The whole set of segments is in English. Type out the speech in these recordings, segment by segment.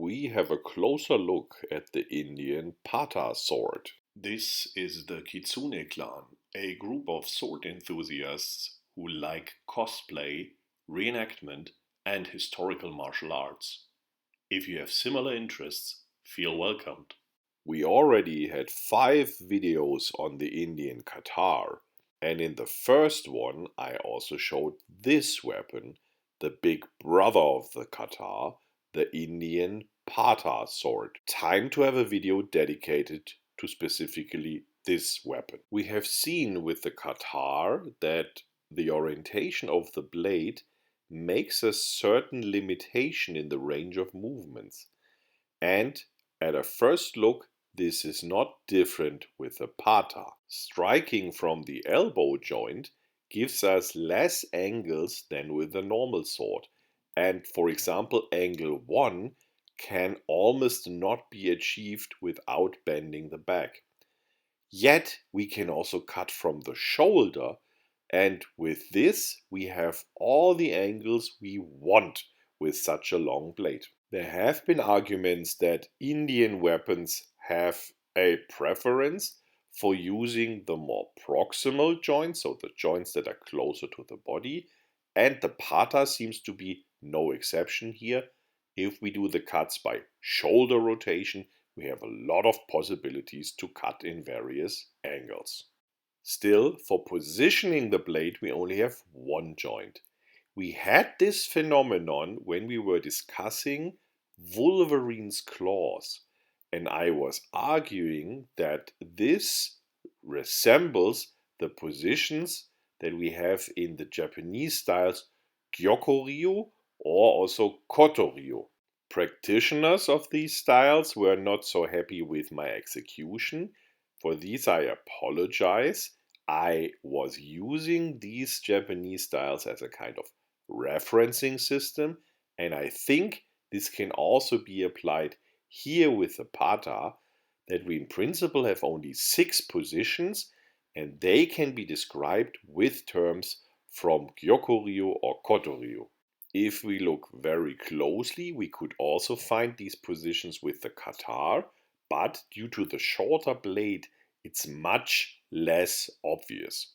We have a closer look at the Indian Pata sword. This is the Kitsune clan, a group of sword enthusiasts who like cosplay, reenactment, and historical martial arts. If you have similar interests, feel welcomed. We already had 5 videos on the Indian katar, and in the first one I also showed this weapon, the big brother of the katar, the Indian Pata sword. Time to have a video dedicated to specifically this weapon. We have seen with the katar that the orientation of the blade makes a certain limitation in the range of movements. And at a first look, this is not different with the pata. Striking from the elbow joint gives us less angles than with a normal sword. And for example, angle 1 can almost not be achieved without bending the back. Yet we can also cut from the shoulder, and with this we have all the angles we want with such a long blade. There have been arguments that Indian weapons have a preference for using the more proximal joints, so the joints that are closer to the body, and the pata seems to be no exception here. If we do the cuts by shoulder rotation, we have a lot of possibilities to cut in various angles. Still, for positioning the blade, we only have one joint. We had this phenomenon when we were discussing Wolverine's claws, and I was arguing that this resembles the positions that we have in the Japanese styles Gyokko-ryu or also Koto-ryu. Practitioners of these styles were not so happy with my execution. For these I apologize. I was using these Japanese styles as a kind of referencing system, and I think this can also be applied here with the pata, that we in principle have only 6 positions and they can be described with terms from Gyokko-ryu or Koto-ryu. If we look very closely, we could also find these positions with the katar, but due to the shorter blade, it's much less obvious.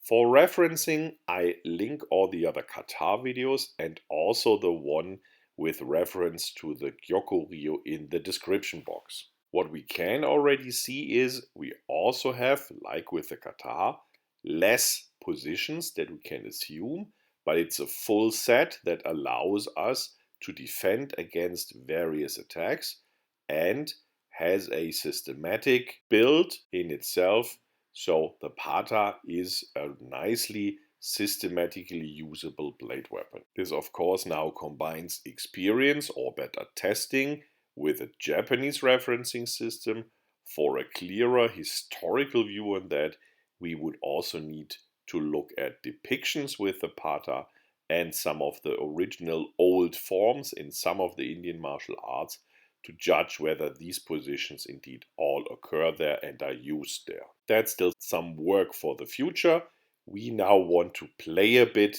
For referencing, I link all the other katar videos and also the one with reference to the Gyokko-ryu in the description box. What we can already see is we also have, like with the katar, less positions that we can assume, but it's a full set that allows us to defend against various attacks and has a systematic build in itself. So the pata is a nicely systematically usable blade weapon. This of course now combines experience or better testing with a Japanese referencing system. For a clearer historical view on that, we would also need to look at depictions with the pata and some of the original old forms in some of the Indian martial arts to judge whether these positions indeed all occur there and are used there. That's still some work for the future. We now want to play a bit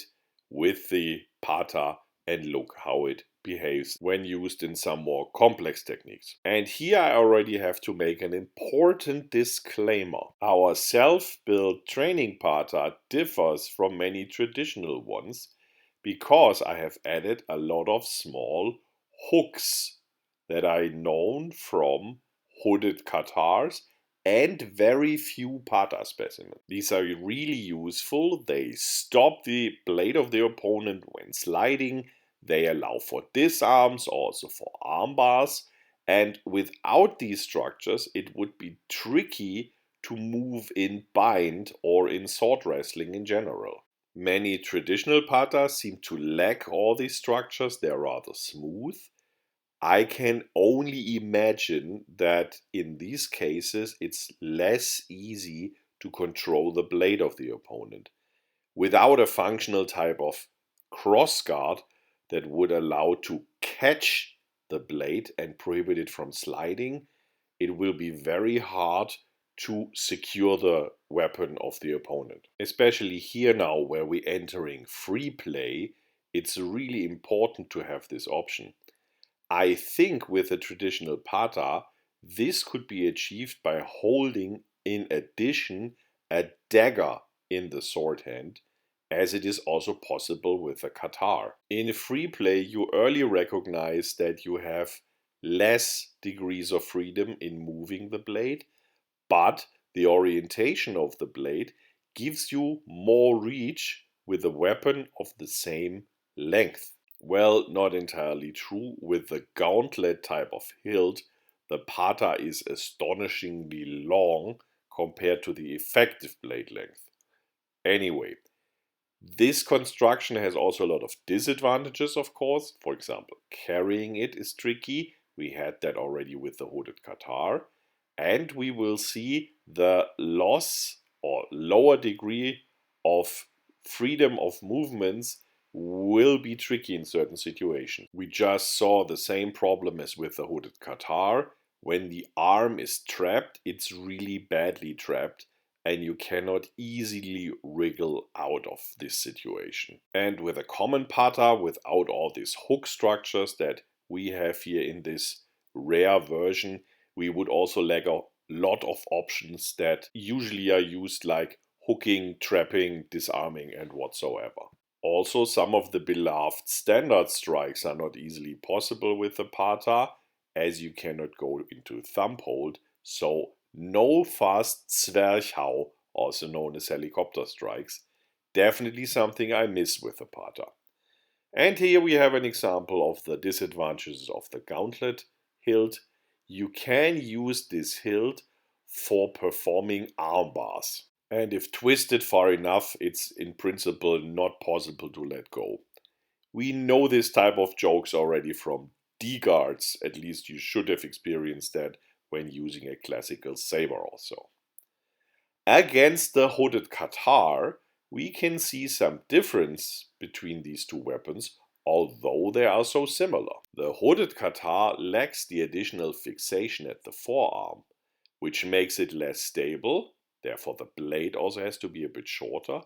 with the pata and look how it behaves when used in some more complex techniques. And here I already have to make an important disclaimer. Our self-built training pata differs from many traditional ones because I have added a lot of small hooks that are known from hooded katars and very few pata specimens. These are really useful. They stop the blade of the opponent when sliding. They allow for disarms, also for arm bars. And without these structures, it would be tricky to move in bind or in sword wrestling in general. Many traditional patas seem to lack all these structures. They're rather smooth. I can only imagine that in these cases it's less easy to control the blade of the opponent. Without a functional type of crossguard that would allow to catch the blade and prohibit it from sliding, it will be very hard to secure the weapon of the opponent. Especially here now where we're entering free play, it's really important to have this option. I think with a traditional pata, this could be achieved by holding, in addition, a dagger in the sword hand, as it is also possible with a katar. In free play, you early recognize that you have less degrees of freedom in moving the blade, but the orientation of the blade gives you more reach with a weapon of the same length. Well, not entirely true. With the gauntlet type of hilt, the pata is astonishingly long compared to the effective blade length. Anyway, this construction has also a lot of disadvantages, of course. For example, carrying it is tricky. We had that already with the hooded katar. And we will see the loss or lower degree of freedom of movements will be tricky in certain situations. We just saw the same problem as with the hooded katar. When the arm is trapped, it's really badly trapped, and you cannot easily wriggle out of this situation. And with a common pata, without all these hook structures that we have here in this rare version, we would also lack a lot of options that usually are used, like hooking, trapping, disarming, and whatsoever. Also, some of the beloved standard strikes are not easily possible with the pata, as you cannot go into thumb hold, so no fast Zwerchhau, also known as helicopter strikes, definitely something I miss with the pata. And here we have an example of the disadvantages of the gauntlet hilt. You can use this hilt for performing arm bars. And if twisted far enough, it's in principle not possible to let go. We know this type of jokes already from D-guards, at least you should have experienced that when using a classical saber also. Against the hooded katar, we can see some difference between these two weapons, although they are so similar. The hooded katar lacks the additional fixation at the forearm, which makes it less stable, therefore the blade also has to be a bit shorter,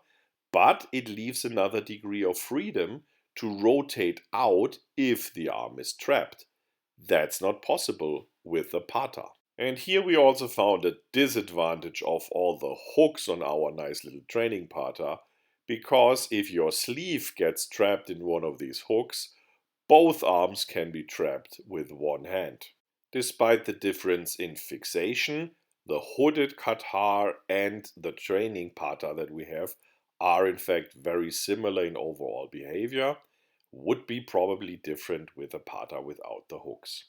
but it leaves another degree of freedom to rotate out if the arm is trapped. That's not possible with the pata. And here we also found a disadvantage of all the hooks on our nice little training pata, because if your sleeve gets trapped in one of these hooks, both arms can be trapped with one hand. Despite the difference in fixation, the hooded katar and the training pata that we have are in fact very similar in overall behavior, would be probably different with a pata without the hooks.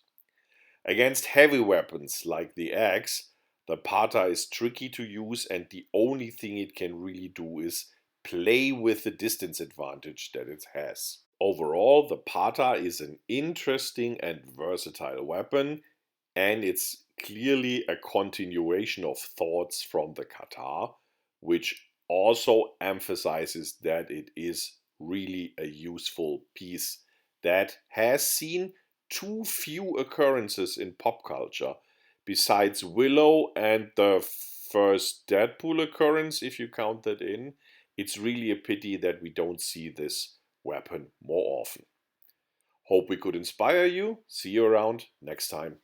Against heavy weapons like the axe, the pata is tricky to use, and the only thing it can really do is play with the distance advantage that it has. Overall, the pata is an interesting and versatile weapon, and it's clearly a continuation of thoughts from the katar, which also emphasizes that it is really a useful piece that has seen too few occurrences in pop culture. Besides Willow and the first Deadpool occurrence, if you count that in, it's really a pity that we don't see this weapon more often. Hope we could inspire you. See you around next time.